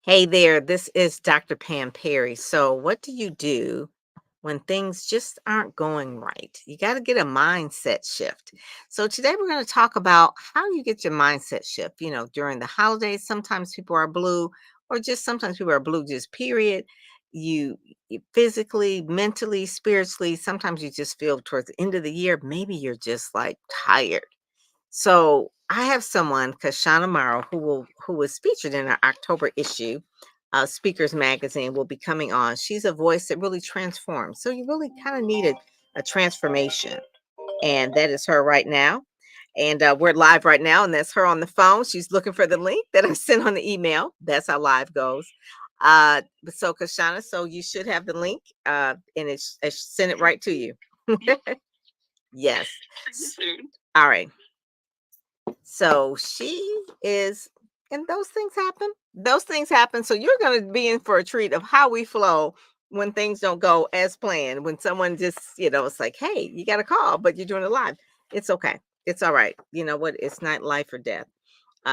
Hey there, this is Dr. Pam Perry. So, what do you do when things just aren't going right? You got to get a mindset shift. So, today we're going to talk about how you get your mindset shift. During the holidays, sometimes people are blue, or just sometimes people are blue, just period. You physically, mentally, spiritually, sometimes you just feel towards the end of the year, maybe you're just like tired. So I have someone, Kashonna Marrow, who was featured in our October issue. Speakers Magazine will be coming on. She's a voice that really transforms. So you really kind of needed a transformation, and that is her right now. And we're live right now, and that's her on the phone. She's looking for the link that I sent on the email. That's how live goes. So Kashana, so you should have the link, and I sent it right to you. Yes. All right. So she is, and those things happen. Those things happen. So you're going to be in for a treat of how we flow when things don't go as planned. When someone just, it's like, hey, you got a call, but you're doing it live. It's okay. It's all right. You know what? It's not life or death.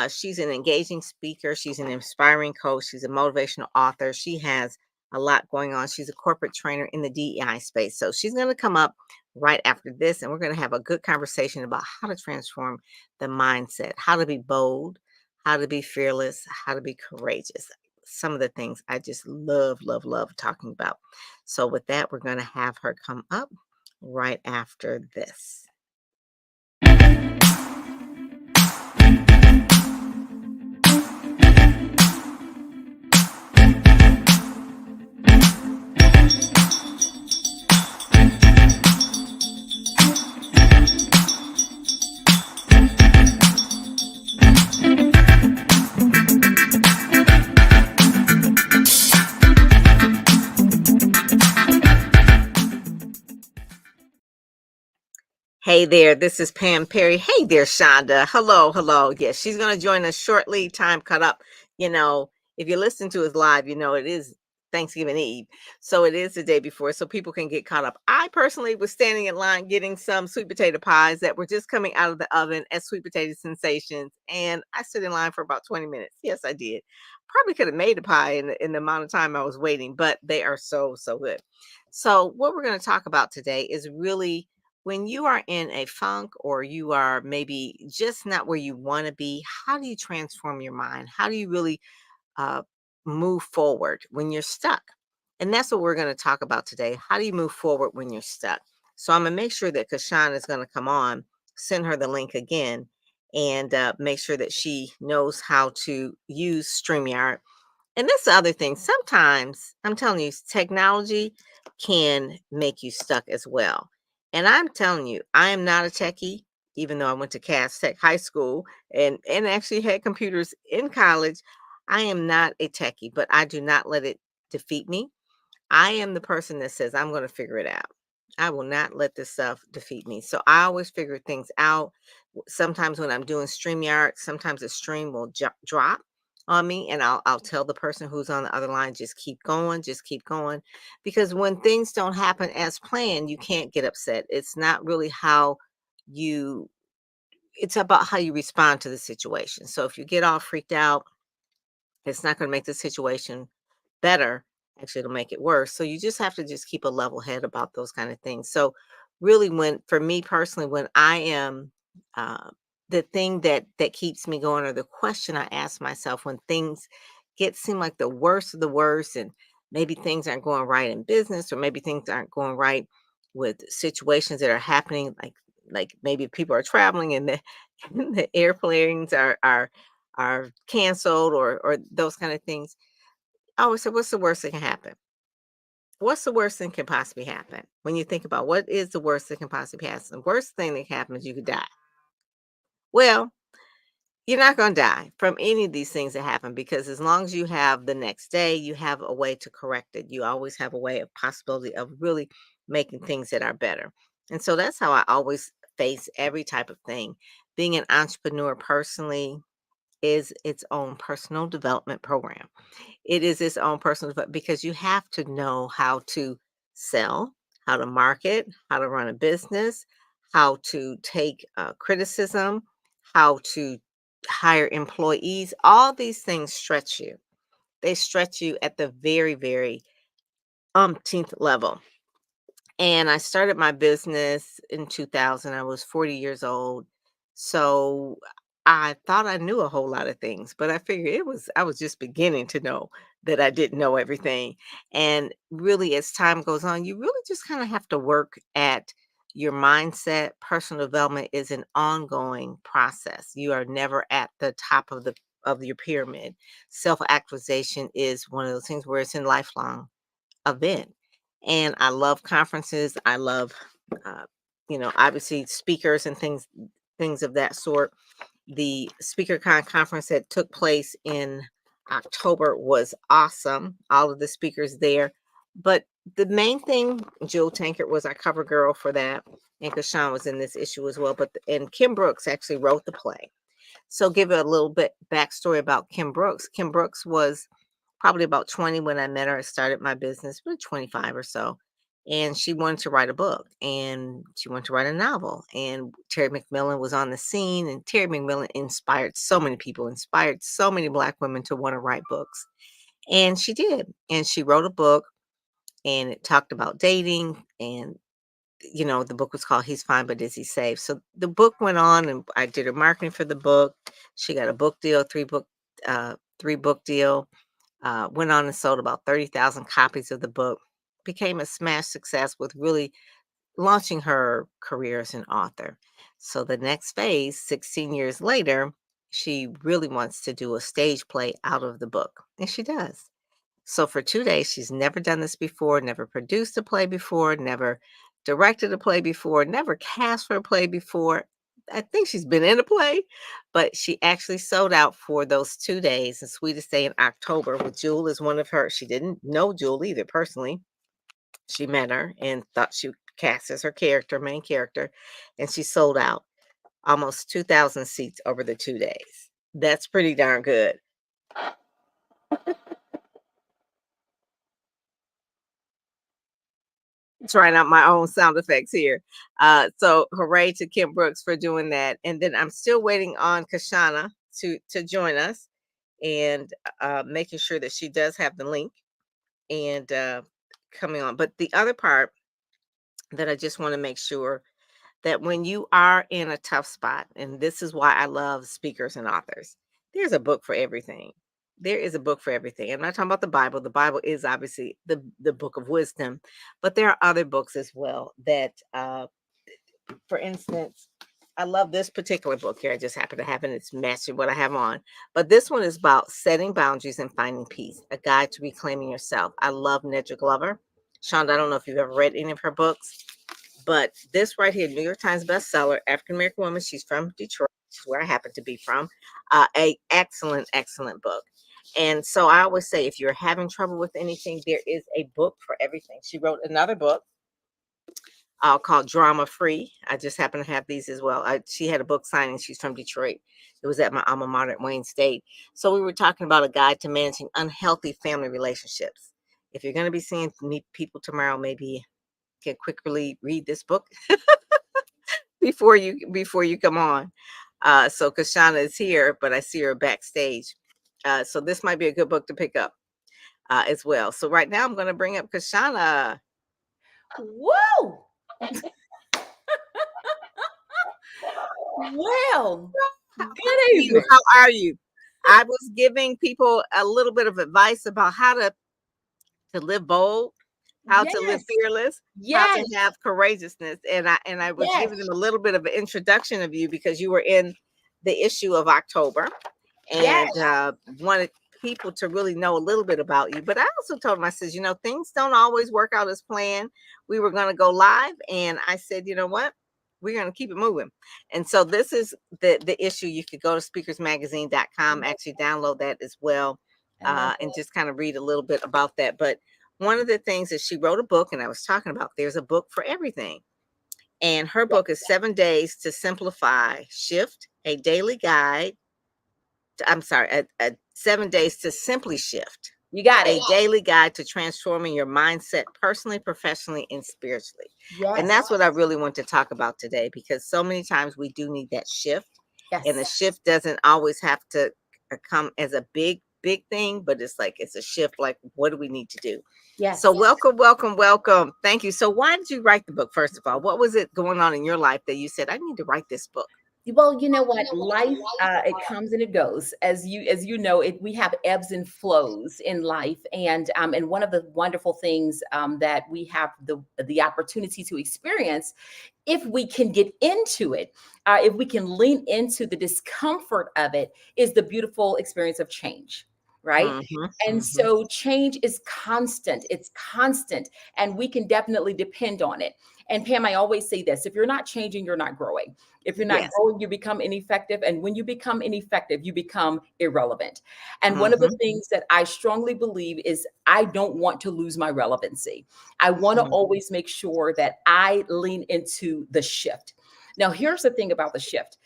She's an engaging speaker. She's an inspiring coach. She's a motivational author. She has a lot going on. She's a corporate trainer in the DEI space. So she's going to come up right after this, and we're going to have a good conversation about how to transform the mindset, how to be bold, how to be fearless, how to be courageous. Some of the things I just love, love, love talking about. So, with that, we're going to have her come up right after this. Hey there, this is Pam Perry. Hey there, Shonda. Hello, hello. Yes, she's going to join us shortly. Time cut up. You know, if you listen to us live, it is Thanksgiving Eve. So it is the day before, so people can get caught up. I personally was standing in line getting some sweet potato pies that were just coming out of the oven as sweet potato sensations. And I stood in line for about 20 minutes. Yes, I did. Probably could have made a pie in the amount of time I was waiting, but they are so, so good. So, what we're going to talk about today is really when you are in a funk or you are maybe just not where you want to be, how do you transform your mind? How do you really uh, move forward when you're stuck? And that's what we're going to talk about today. How do you move forward when you're stuck? So I'm going to make sure that Kashan is going to come on, send her the link again, and make sure that she knows how to use StreamYard. And that's the other thing. Sometimes I'm telling you, technology can make you stuck as well. And I'm telling you, I am not a techie, even though I went to Cass Tech High School and actually had computers in college. I am not a techie, but I do not let it defeat me. I am the person that says I'm going to figure it out. I will not let this stuff defeat me. So I always figure things out. Sometimes when I'm doing StreamYard, sometimes the stream will drop on me, and I'll tell the person who's on the other line, just keep going, because when things don't happen as planned, you can't get upset. It's not really how you. It's about how you respond to the situation. So if you get all freaked out, it's not going to make the situation better. Actually, it'll make it worse. So you just have to just keep a level head about those kind of things. So really, when for me personally, when I am uh, the thing that keeps me going, or the question I ask myself when things seem like the worst of the worst, and maybe things aren't going right in business, or maybe things aren't going right with situations that are happening, like maybe people are traveling and the the airplanes are canceled, or those kind of things. I always say, what's the worst that can happen? What's the worst thing can possibly happen? When you think about what is the worst that can possibly happen, the worst thing that can happen is you could die. Well, you're not going to die from any of these things that happen, because as long as you have the next day, you have a way to correct it. You always have a way of possibility of really making things that are better. And so that's how I always face every type of thing. Being an entrepreneur personally is its own personal development program. It is its own personal because you have to know how to sell, how to market, how to run a business, how to take criticism, how to hire employees. All these things stretch you. they stretch you at the very, very umpteenth level. And I started my business in 2000. I was 40 years old. So I thought I knew a whole lot of things, but I figured I was just beginning to know that I didn't know everything. And really, as time goes on, you really just kind of have to work at your mindset. Personal development is an ongoing process. You are never at the top of your pyramid. Self-actualization is one of those things where it's in lifelong event. And I love conferences. I love, uh, obviously speakers and things of that sort. The SpeakerCon conference that took place in October was awesome. All of the speakers there. But the main thing, Jill Tankard was our cover girl for that. And Kashon was in this issue as well. And Kim Brooks actually wrote the play. So give it a little bit backstory about Kim Brooks. Kim Brooks was probably about 20 when I met her. I started my business, really 25 or so. And she wanted to write a book and she wanted to write a novel. And Terry McMillan was on the scene, and Terry McMillan inspired so many people, inspired so many Black women to want to write books. And she did. And she wrote a book, and it talked about dating. And the book was called He's Fine, But Is He Safe? So the book went on, and I did her marketing for the book. She got a book deal, three book deal. Went on and sold about 30,000 copies of the book. Became a smash success with really launching her career as an author. So the next phase, 16 years later, she really wants to do a stage play out of the book, and she does. So for 2 days, she's never done this before, never produced a play before, never directed a play before, never cast for a play before. I think she's been in a play, but she actually sold out for those 2 days. The sweetest day in October, with Jewel as one of her. She didn't know Jewel either personally. She met her and thought she would cast as her character, main character, and she sold out almost 2,000 seats over the 2 days. That's pretty darn good. Trying out my own sound effects here. So hooray to Kim Brooks for doing that. And then I'm still waiting on Kashana to join us, and making sure that she does have the link and coming on. But the other part that I just want to make sure that when you are in a tough spot, and this is why I love speakers and authors, there's a book for everything. There is a book for everything. I'm not talking about the Bible. The Bible is obviously the book of wisdom, but there are other books as well that, for instance, I love this particular book here. I just happen to have it. It's matching what I have on. But this one is about setting boundaries and finding peace, a guide to reclaiming yourself. I love Nedra Glover. Shonda, I don't know if you've ever read any of her books, but this right here, New York Times bestseller, African American woman. She's from Detroit, where I happen to be from. A excellent, excellent book. And so I always say, if you're having trouble with anything, there is a book for everything. She wrote another book called Drama Free. I just happen to have these as well. She had a book signing. She's from Detroit. It was at my alma mater at Wayne State. So we were talking about a guide to managing unhealthy family relationships. If you're going to be seeing people tomorrow, maybe you can quickly read this book before you come on. So Kashana is here, but I see her backstage. So this might be a good book to pick up as well. So right now I'm going to bring up Kashana. Woo! Well, good evening. How are you? I was giving people a little bit of advice about how to live bold, how to live Yes, fearless, how to yes, have courageousness. And I was yes, giving them a little bit of an introduction of you because you were in the issue of October, and yes. wanted people to really know a little bit about you. But I also told them, I said, things don't always work out as planned. We were going to go live, and I said, you know what? We're going to keep it moving. And so this is the issue. You could go to speakersmagazine.com, actually download that as well, I love and it. just kind of read a little bit about that. But one of the things is she wrote a book, and I was talking about, there's a book for everything. And her Yes, book is 7 Days to Simplify, Shift, a daily guide. I'm sorry, 7 days to simply shift, you got a it. daily guide to transforming your mindset personally, professionally, and spiritually. And Yes, that's what I really want to talk about today, because so many times we do need that shift. And the yes, shift doesn't always have to come as a big big thing, but it's like it's a shift. Like, what do we need to do? So Yes. welcome, welcome, welcome. Thank you. So why did you write the book? First of all, what was it going on in your life that you said, I need to write this book? Well, you know what? Life, it comes and it goes. As you know, we have ebbs and flows in life, and one of the wonderful things that we have the opportunity to experience, if we can get into it, if we can lean into the discomfort of it, is the beautiful experience of change, right? Mm-hmm, And mm-hmm. so change is constant. It's constant, and we can definitely depend on it. And Pam, I always say this: if you're not changing, you're not growing. If you're not Yes. growing, you become ineffective. And when you become ineffective, you become irrelevant. And one of the Mm-hmm, things that I strongly believe is I don't want to lose my relevancy. I want to mm-hmm. always make sure that I lean into the shift. Now, here's the thing about the shift.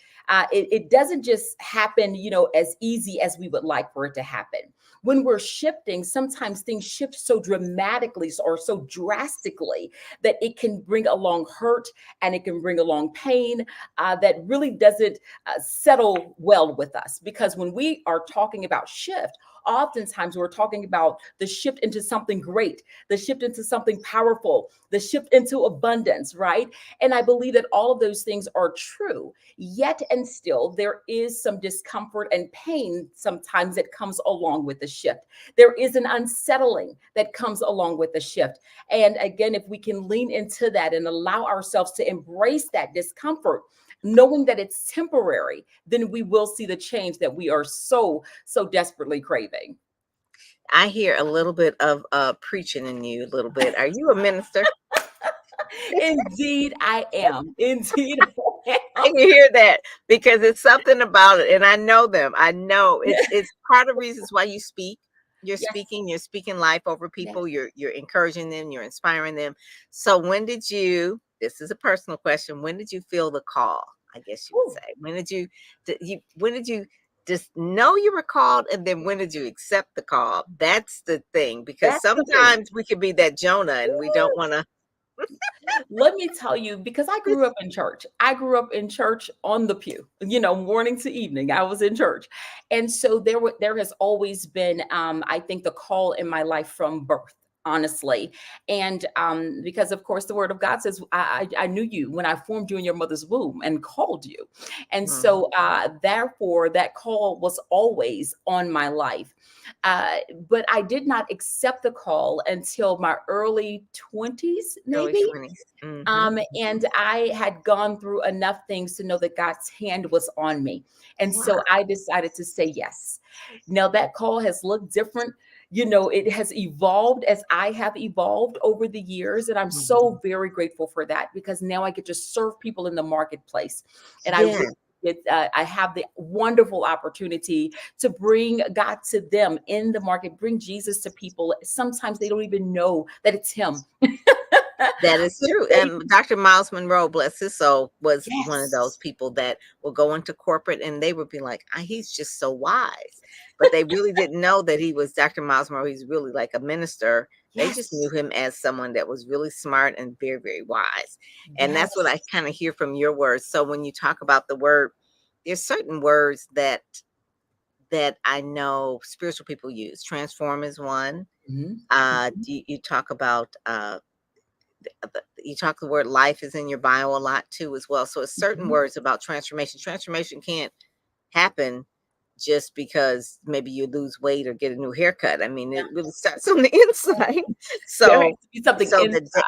It doesn't just happen, as easy as we would like for it to happen. When we're shifting, sometimes things shift so dramatically or so drastically that it can bring along hurt and it can bring along pain that really doesn't settle well with us. Because when we are talking about shift, oftentimes we're talking about the shift into something great, the shift into something powerful, the shift into abundance, right? And I believe that all of those things are true. Yet and still, there is some discomfort and pain sometimes that comes along with the shift. There is an unsettling that comes along with the shift. And again, if we can lean into that and allow ourselves to embrace that discomfort, knowing that it's temporary, then we will see the change that we are so desperately craving. I hear a little bit of preaching in you, a little bit. Are you a minister? Indeed, I am. Indeed, I I am. can hear that because it's something about it, and I know them. I know Yeah. it's part of the reasons why you speak. Yes. You're speaking life over Yes. people. You're encouraging them. You're inspiring them. So when did you? This is a personal question. When did you feel the call? I guess you would Ooh, say. When did you just know you were called, and then when did you accept the call? That's the thing, because that's the thing. sometimes we could be that Jonah, and we don't want to. Let me tell you, because I grew up in church. I grew up in church on the pew, morning to evening. I was in church. And so there has always been I think the call in my life from birth. Honestly, and because of course the Word of God says, I knew you when I formed you in your mother's womb and called you," and so therefore that call was always on my life. Uh, but I did not accept the call until my early 20s, Early maybe. 20s. Mm-hmm. And I had gone through enough things to know that God's hand was on me. And Wow. so I decided to say yes. Now that call has looked different. It has evolved as I have evolved over the years. And I'm Mhm. so very grateful for that, because now I get to serve people in the marketplace. And I Yeah. really I have the wonderful opportunity to bring God to them in the market, bring Jesus to people. Sometimes they don't even know that it's Him. That is But true. they And Dr. Miles Monroe, bless his soul, was one of those Yes. people that will go into corporate and they would be like, "Ah, he's just so wise." But they really didn't know that he was Dr. Miles Monroe. He's really like a minister. They just knew Yes. him as someone that was really smart and very, very wise. And that's what I Yes. kind of hear from your words. So when you talk about the word, there's certain words that I know spiritual people use. Transform is one. Mhm. Mhm. You talk about you talk the word life is in your bio a lot too as well. So it's certain Mhm. words about transformation. Transformation can't happen just because maybe you lose weight or get a new haircut. I mean, it really starts on the inside. There has So to be something so inside.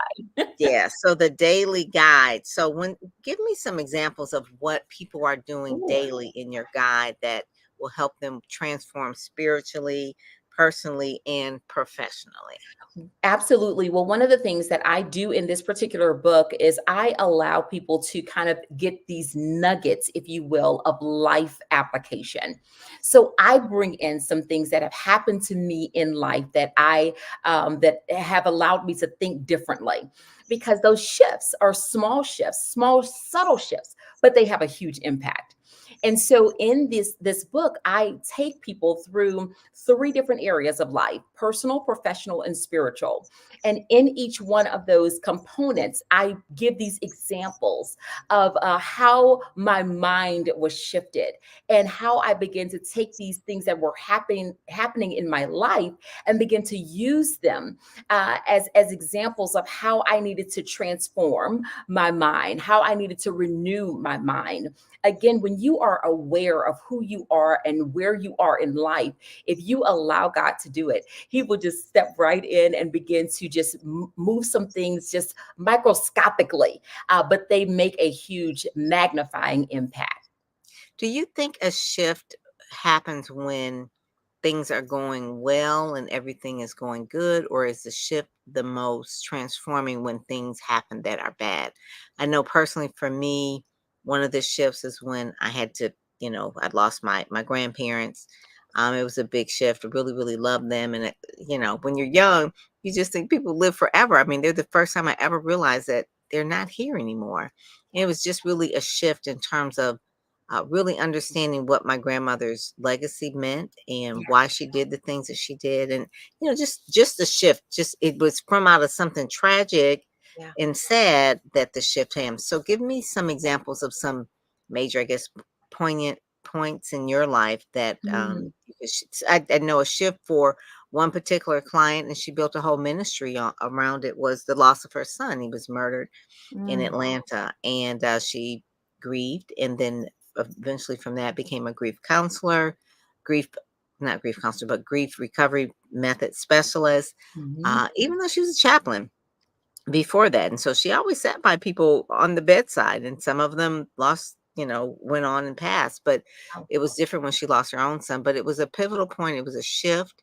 yeah, so the daily guide. So when give me some examples of what people are doing Ooh. daily in your guide that will help them transform spiritually, personally, and professionally. Absolutely. Well, one of the things that I do in this particular book is I allow people to kind of get these nuggets, if you will, of life application. So I bring in some things that have happened to me in life that have allowed me to think differently, because those shifts are small shifts, small subtle shifts, but they have a huge impact. And so in this book, I take people through three different areas of life: personal, professional, and spiritual. And in each one of those components, I give these examples of how my mind was shifted and how I began to take these things that were happening in my life and begin to use them as examples of how I needed to transform my mind, how I needed to renew my mind. Again, when you are aware of who you are and where you are in life, if you allow God to do it, He will just step right in and begin to just move some things just microscopically, but they make a huge magnifying impact. Do you think a shift happens when things are going well and everything is going good, or is the shift the most transforming when things happen that are bad? I know personally for me, one of the shifts is when I had to, I'd lost my grandparents. It was a big shift. I really, really loved them. And when you're young, you just think people live forever. I mean, they're the first time I ever realized that they're not here anymore. And it was just really a shift in terms of really understanding what my grandmother's legacy meant and Yeah, why she did the things that she did. And just the shift, just it was from out of something tragic yeah. and sad that the shift came. So give me some examples of some major, I guess, poignant points in your life that Mm, I know a shift for one particular client, and she built a whole ministry around it, was the loss of her son. He was murdered in mm, Atlanta, and she grieved, and then eventually from that became a grief counselor, grief not grief counselor, but grief recovery method specialist. mhm. Even though she was a chaplain before that, and so she always sat by people on the bedside, and some of them lost, went on and passed, but Oh, it was different when she lost her own son. But it was a pivotal point. It was a shift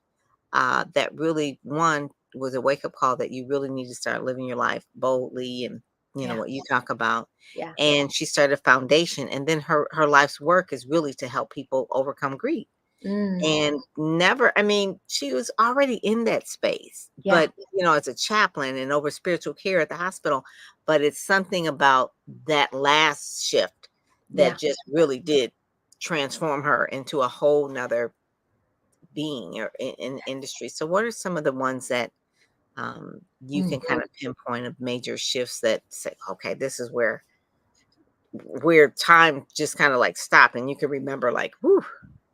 that really one was a wake up call that you really need to start living your life boldly and yeah, what you talk about. yeah. And she started a foundation, and then her life's work is really to help people overcome grief. Mm, And never, I mean, she was already in that space, yeah, but as a chaplain and over spiritual care at the hospital, but it's something about that last shift that yeah. just really did transform her into a whole nother being or in industry. So what are some of the ones that you Mm. can kind of pinpoint of major shifts that say, okay, this is where time just kind of like stopped and you can remember like, whew,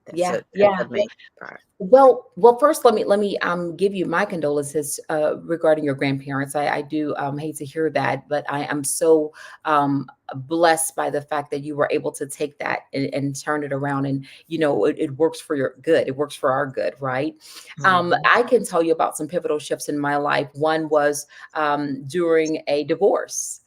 that's Yeah, that's yeah. a major part. Well, first let me give you my condolences regarding your grandparents. I do hate to hear that, but I am so blessed by the fact that you were able to take that and turn it around, and it works for your good. It works for our good, right? Mhm. I can tell you about some pivotal shifts in my life. One was during a divorce.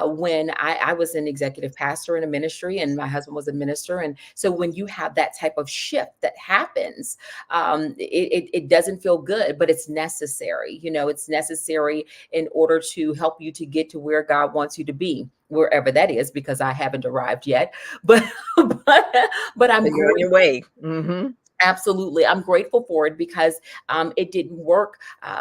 When I was an executive pastor in a ministry, and my husband was a minister, and so when you have that type of shift that happens, it doesn't feel good, but it's necessary. It's necessary in order to help you to get to where God wants you to be, wherever that is, because I haven't arrived yet. But but but I'm But you're on your grateful. way. Mhm. Absolutely. I'm grateful for it because it didn't work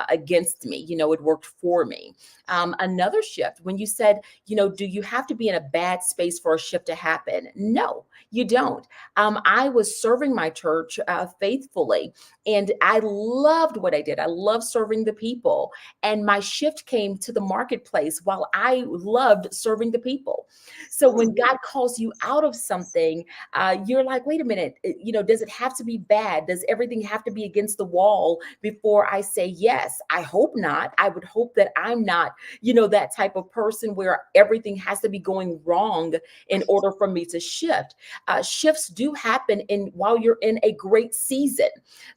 against me. It worked for me. Another shift, when you said, do you have to be in a bad space for a shift to happen? No, you don't. I was serving my church faithfully, and I loved what I did. I loved serving the people. And my shift came to the marketplace while I loved serving the people. So when God calls you out of something, you're like, wait a minute, does it have to be bad? Does everything have to be against the wall before I say yes? I hope not. I would hope that I'm not, that type of person where everything has to be going wrong in order for me to shift. Shifts do happen in while you're in a great season.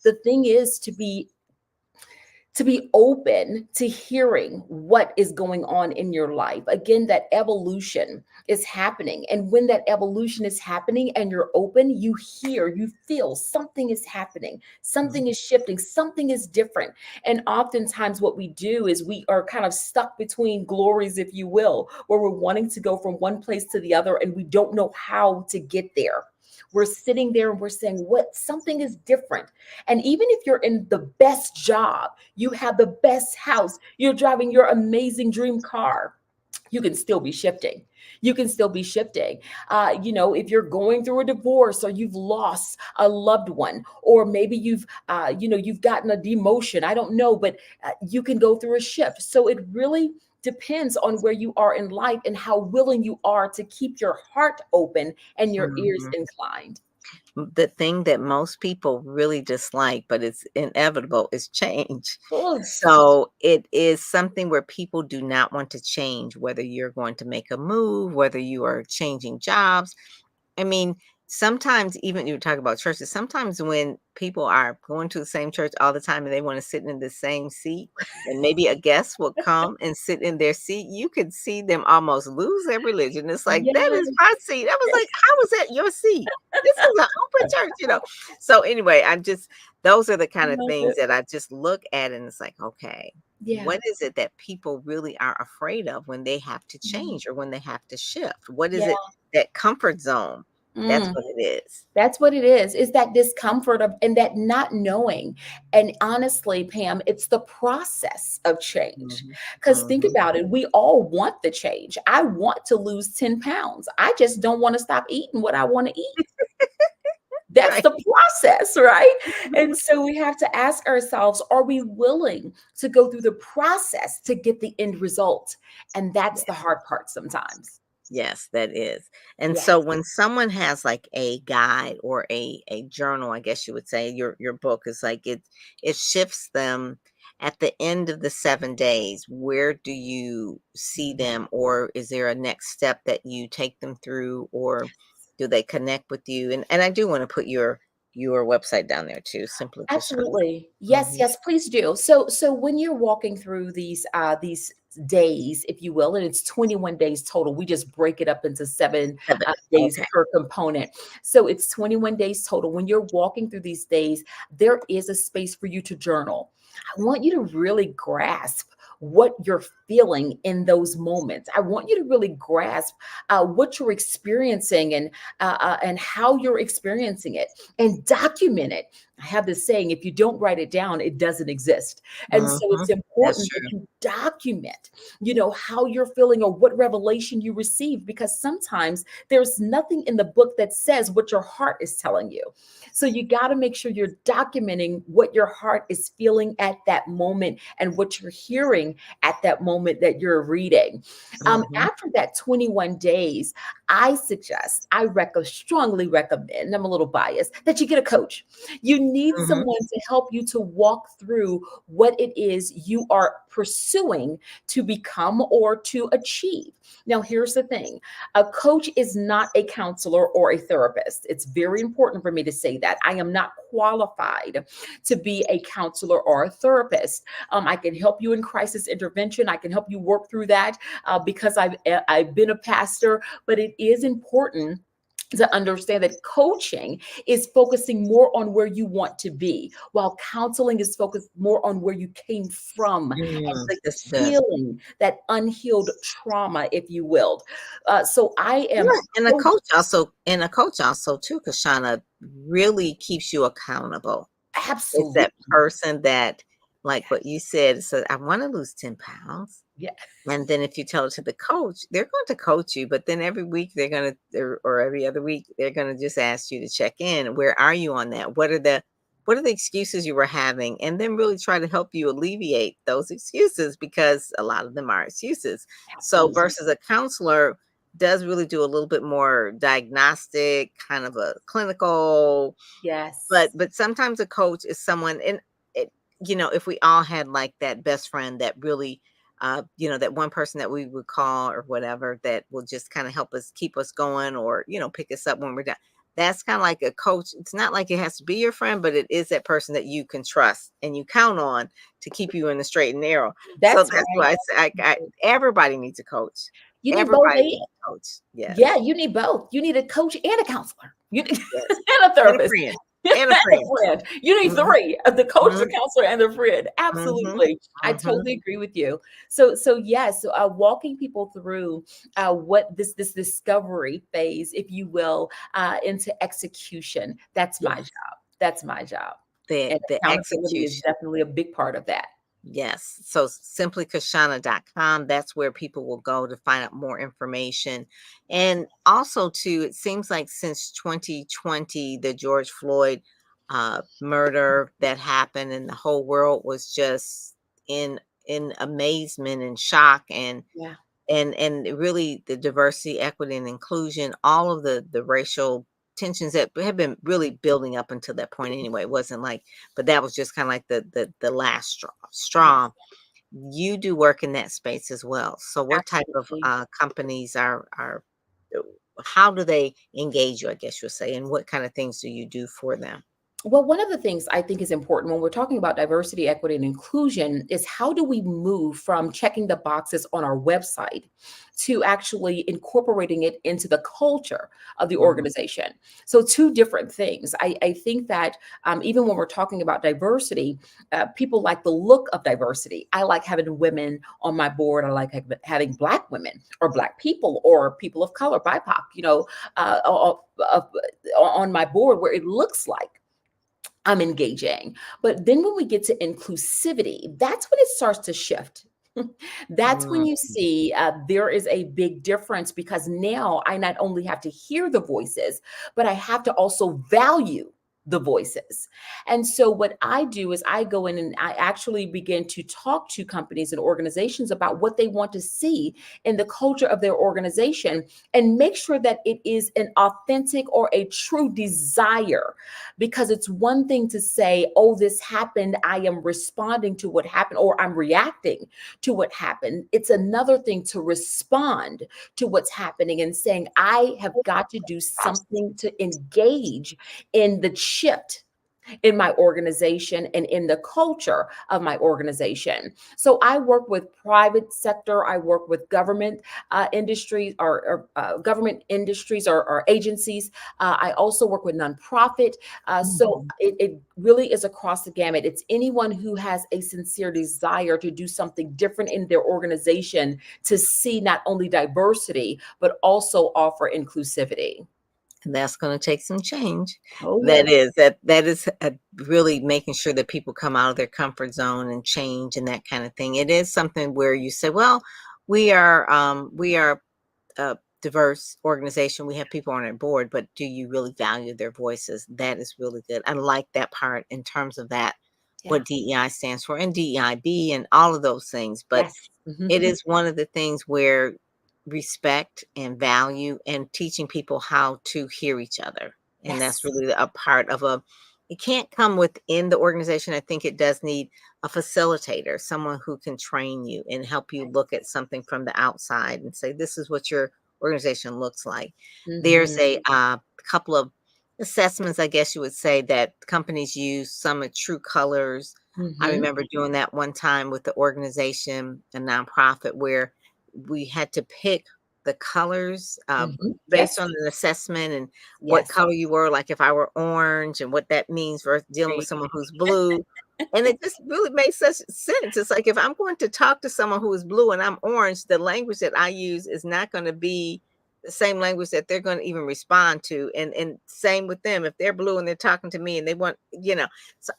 The thing is to be open to hearing what is going on in your life. Again, that evolution is happening. And when that evolution is happening and you're open, you hear, you feel something is happening, something is shifting, something is different. And oftentimes, what we do is we are kind of stuck between glories, if you will, where we're wanting to go from one place to the other and we don't know how to get there. We're sitting there and we're saying, what something is different. And even if you're in the best job, you have the best house, you're driving your amazing dream car, you can still be shifting. You can still be shifting. If you're going through a divorce or you've lost a loved one, or maybe you've gotten a demotion. I don't know, but you can go through a shift. So it really depends on where you are in life and how willing you are to keep your heart open and your ears Mhm. inclined. The thing that most people really dislike, but it's inevitable, is change. Oh, So it is something where people do not want to change, whether you're going to make a move, whether you are changing jobs. I mean, sometimes even you talk about churches, sometimes when people are going to the same church all the time and they want to sit in the same seat, and maybe a guest will come and sit in their seat, you could see them almost lose their religion. It's like, that is yes. my seat. I was like, how is that your seat? This is an open church. So anyway, I'm just those are the I kind of love things it. that I just look at and it's like, okay, Yeah. what is it that people really are afraid of when they have to Mhm. change or when they have to shift? What is Yeah. it, that comfort zone? That's Mm. what it is. That's what it is that discomfort of and that not knowing. And honestly, Pam, it's the process of change. Mhm, Because think mhm. about it, we all want the change. I want to lose 10 pounds. I just don't want to stop eating what I want to eat. That's Right. the process, right? Mhm. And so we have to ask ourselves, are we willing to go through the process to get the end result? And that's the hard part sometimes. Yes, that is. And so Yes. when someone has like a guide or a journal, I guess you would say your book is like it shifts them at the end of the 7 days. Where do you see them, or is there a next step that you take them through, or do they connect with you? And I do want to put your website down there too, simply Kashonna. Absolutely. Yes, Mhm. yes, please do. So when you're walking through these days, if you will, and it's 21 days total. We just break it up into 7 7. days Okay. per component. So it's 21 days total. When you're walking through these days, there is a space for you to journal. I want you to really grasp what you're feeling in those moments. I want you to really grasp what you're experiencing and how you're experiencing it, and document it. I have this saying, if you don't write it down, it doesn't exist. And so Mhm. it's That's important that true. you document, how you're feeling or what revelation you received, because sometimes there's nothing in the book that says what your heart is telling you. So you got to make sure you're documenting what your heart is feeling at that moment and what you're hearing at that moment that you're reading. Mhm. After that 21 days, strongly recommend, I'm a little biased, that you get a coach. You need Mhm. someone to help you to walk through what it is you are pursuing to become or to achieve. Now, here's the thing, a coach is not a counselor or a therapist. It's very important for me to say that. I am not qualified to be a counselor or a therapist. I can help you in crisis intervention. I can help you work through that because I've been a pastor, but it is important to understand that coaching is focusing more on where you want to be, while counseling is focused more on where you came from and the That's good. healing, that unhealed trauma, if you will. So I am Yeah, and so a coach also too, Kashana, really keeps you accountable. It's that absolutely, person that, like what yes, you said, so I wanna lose 10 pounds. yeah, And then if you tell it to the coach, they're going to coach you, but then every week they're gonna or every other week, they're gonna just ask you to check in. Where are you on that? What are the excuses you were having? And then really try to help you alleviate those excuses because a lot of them are excuses. So absolutely, versus a counselor does really do a little bit more diagnostic, kind of a clinical, but yes, sometimes a coach is someone and it, if we all had like that best friend that really that one person that we would call or whatever that will just kind of help us keep us going or pick us up when we're down. That's kind of like a coach. It's not like it has to be your friend, but it is that person that you can trust and you count on to keep you in the straight and narrow. So that's that's why right. I say everybody needs a coach. You need both. Everybody needs a coach. Yeah, Yes, you need both. You need a coach and a counselor. You need yes, and a and a therapist friend, and and a a friend. friend. You need Hmm. 3, the coach, the Hmm. counselor, and the friend. Hmm. Absolutely. I Hmm. totally agree with you. So yes, walking people through what this discovery phase, if you will, into execution. That's my Yes. job. That's my job. The And the accountability is execution. definitely a big part of that. Yes. So simplykashana.com, that's where people will go to find out more information. And also too, it seems like since 2020, the George Floyd murder that happened and the whole world was just in amazement and shock Yeah. and really the diversity, equity, and inclusion, all of the racial tensions that have been really building up until that point anyway. It wasn't like, but that was just kind of like the last straw. Yes, You do work in that space as well. So what type of absolutely. companies uh, how do they engage you, I guess you'll say, and what kind of things do you do for them? Well, one of the things I think is important when we're talking about diversity, equity, and inclusion is how do we move from checking the boxes on our website to actually incorporating it into the culture of the Mhm. organization? So, two different things. I think that even when we're talking about diversity, people like the look of diversity. I like having women on my board. I like having Black women or Black people or people of color, BIPOC, on my board where it looks like I'm engaging. But then when we get to inclusivity, that's when it starts to shift. That's when Mm. you see there is a big difference because now I not only have to hear the voices, but I have to also value the voices. And so what I do is I go in and I actually begin to talk to companies and organizations about what they want to see in the culture of their organization and make sure that it is an authentic or a true desire, because it's one thing to say, oh, this happened, I am responding to what happened, or I'm reacting to what happened. It's another thing to respond to what's happening and saying, I have got to do something to engage in the shift in my organization and in the culture of my organization. So I work with private sector, I work with government industries or government industries or agencies. I also work with nonprofit. So Mhm. it really is across the gamut. It's anyone who has a sincere desire to do something different in their organization to see not only diversity, but also offer inclusivity. And that's going to take some change. Oh, That yes. is really making sure that people come out of their comfort zone and change and that kind of thing. It is something where you say, well, we are a diverse organization. We have people on our board, but do you really value their voices? That is really good. I like that part in terms of that, Yeah. what DEI stands for, and DEIB and all of those things. But Yes. it Mhm. is one of the things where respect and value and teaching people how to hear each other. And that's Yes. really a part of it can't come within the organization. I think it does need a facilitator, someone who can train you and help you look at something from the outside and say, this is what your organization looks like. There's Mhm. a couple of assessments, I guess you would say, that companies use. Some are true colors. I Mhm. remember doing that one time with the organization, a nonprofit, where we had to pick the colors Mhm. based Yes. on an assessment and what Yes. color you were, like if I were orange and what that means versus dealing with Right. someone who's blue. And it just really makes such sense. It's like if I'm going to talk to someone who is blue and I'm orange, the language that I use is not going to be the same language that they're going to even respond to. And same with them. If they're blue and they're talking to me and they want, so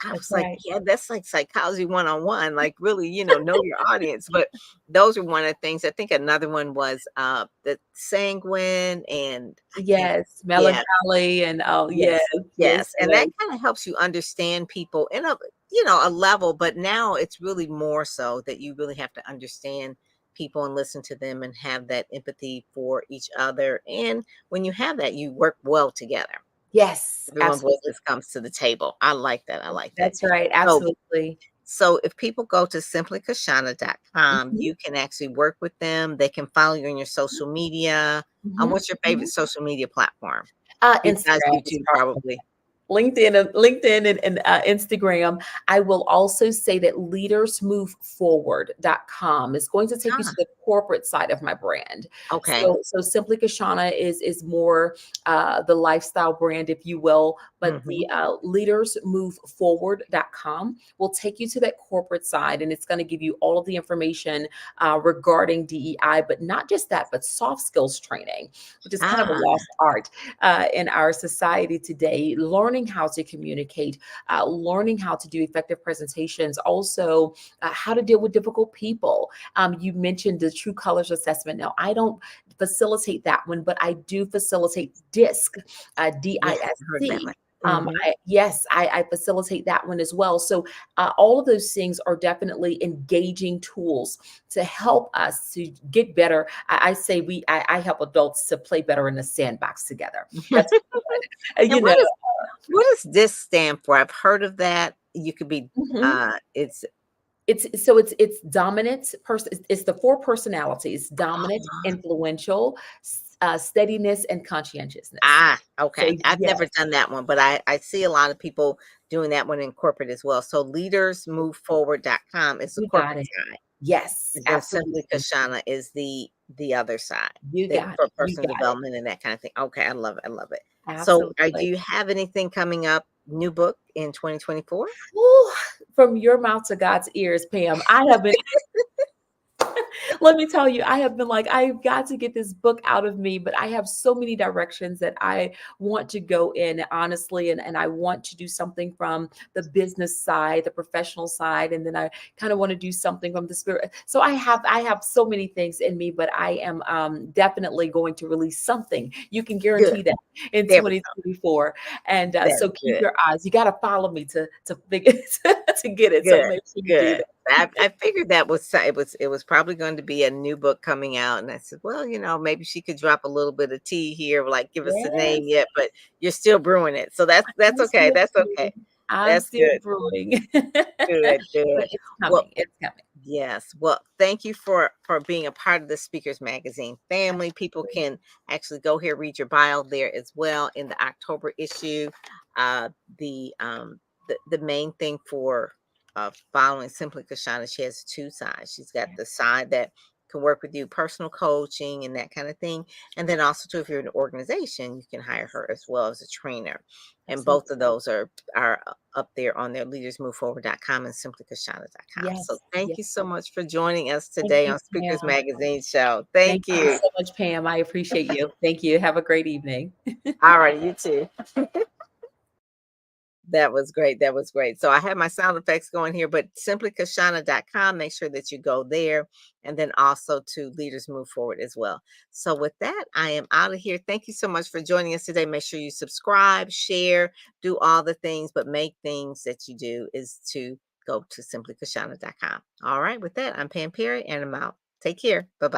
I That's was like, right. yeah, that's like psychology 101, like really, know your audience. But those are one of the things. I think another one was the sanguine and I can't, Yes. yeah, Melancholy and oh, yes, yes, yes, yes, and that yes. kinda helps you understand people in a level, but now it's really more so that you really have to understand people and listen to them and have that empathy for each other, and when you have that, you work well together. Yes, Everyone absolutely. voices comes to the table. I like that, I like that. That's right, So absolutely. so if people go to simplykashana.com, Mhm, you can actually work with them. They can follow you on your social media. mhm, What's your favorite mhm. social media platform? Besides Instagram is YouTube, probably. LinkedIn and Instagram. I will also say that leadersmoveforward.com is going to take you to Ah, the corporate side of my brand. okay. So Simply Kashana is more the lifestyle brand, if you will. But the Mhm. leadersmoveforward.com will take you to that corporate side, and it's going to give you all of the information regarding DEI, but not just that, but soft skills training, which is kind of a Ah, lost art in our society today. Learning how to communicate, learning how to do effective presentations, also how to deal with difficult people. You mentioned the True Colors assessment. Now, I don't facilitate that one, but I do facilitate DISC, yes, I heard that DISC. one. Mhm. Yes, I facilitate that one as well. So all of those things are definitely engaging tools to help us to get better. I say I help adults to play better in the sandbox together. That's And you know. what does this stand for? I've heard of that. You could be, Mhm. it's It's dominant person. It's the four personalities: dominant, oh, influential, steadiness, and conscientiousness. So okay. I've yes, never done that one, but I see a lot of people doing that one in corporate as well. So leadersmoveforward.com is the you got corporate it. side, Yes, and then Simply absolutely. Kashana is the other side You that got for it. You personal got it. development and that kind of thing. Okay, I love it. I love it. So, do Absolutely. you have anything coming up, new book in 2024? Whew, from your mouth to God's ears, Pam. I have been Let me tell you, I have been like, I've got to get this book out of me, but I have so many directions that I want to go in, honestly. And I want to do something from the business side, the professional side, and then I kind of want to do something from the spirit. So I have so many things in me, but I am definitely going to release something. You can Good. guarantee that in There we go. 2024. And That's so keep good. your eyes. You got to follow me to figure to get it. So Good, make sure you do good. that. I figured that was it was probably going to be a new book coming out, and I said, "Well, maybe she could drop a little bit of tea here, like, give us a name Yes. yet, but you're still brewing it." So that's I'm okay, still that's okay. brewing. I'm That's still good. brewing. Good, good. But it's Well, coming, it's coming. yes. Well, thank you for being a part of the Speakers Magazine family. People Absolutely. can actually go here, read your bio there as well in the October issue. Uh, the main thing for following Simply Kashana, she has two sides. She's got Yes, the side that can work with you, personal coaching and that kind of thing, and then also too, if you're an organization, you can hire yes, her as well as a trainer. And both of absolutely. those are up there on their leadersmoveforward.com and simplykashana.com. So Yes, thank yes. you so much for joining us Thank today you, on Speakers Pam. Magazine Show. Thank Thank you you. so much, Pam. I appreciate you. Thank you. Have a great evening. All right, you too. That was great. That was great. So I have my sound effects going here, but simplykashana.com. Make sure that you go there and then also to Leaders Move Forward as well. So with that, I am out of here. Thank you so much for joining us today. Make sure you subscribe, share, do all the things, but make things that you do is to go to simplykashana.com. All right. With that, I'm Pam Perry and I'm out. Take care. Bye bye.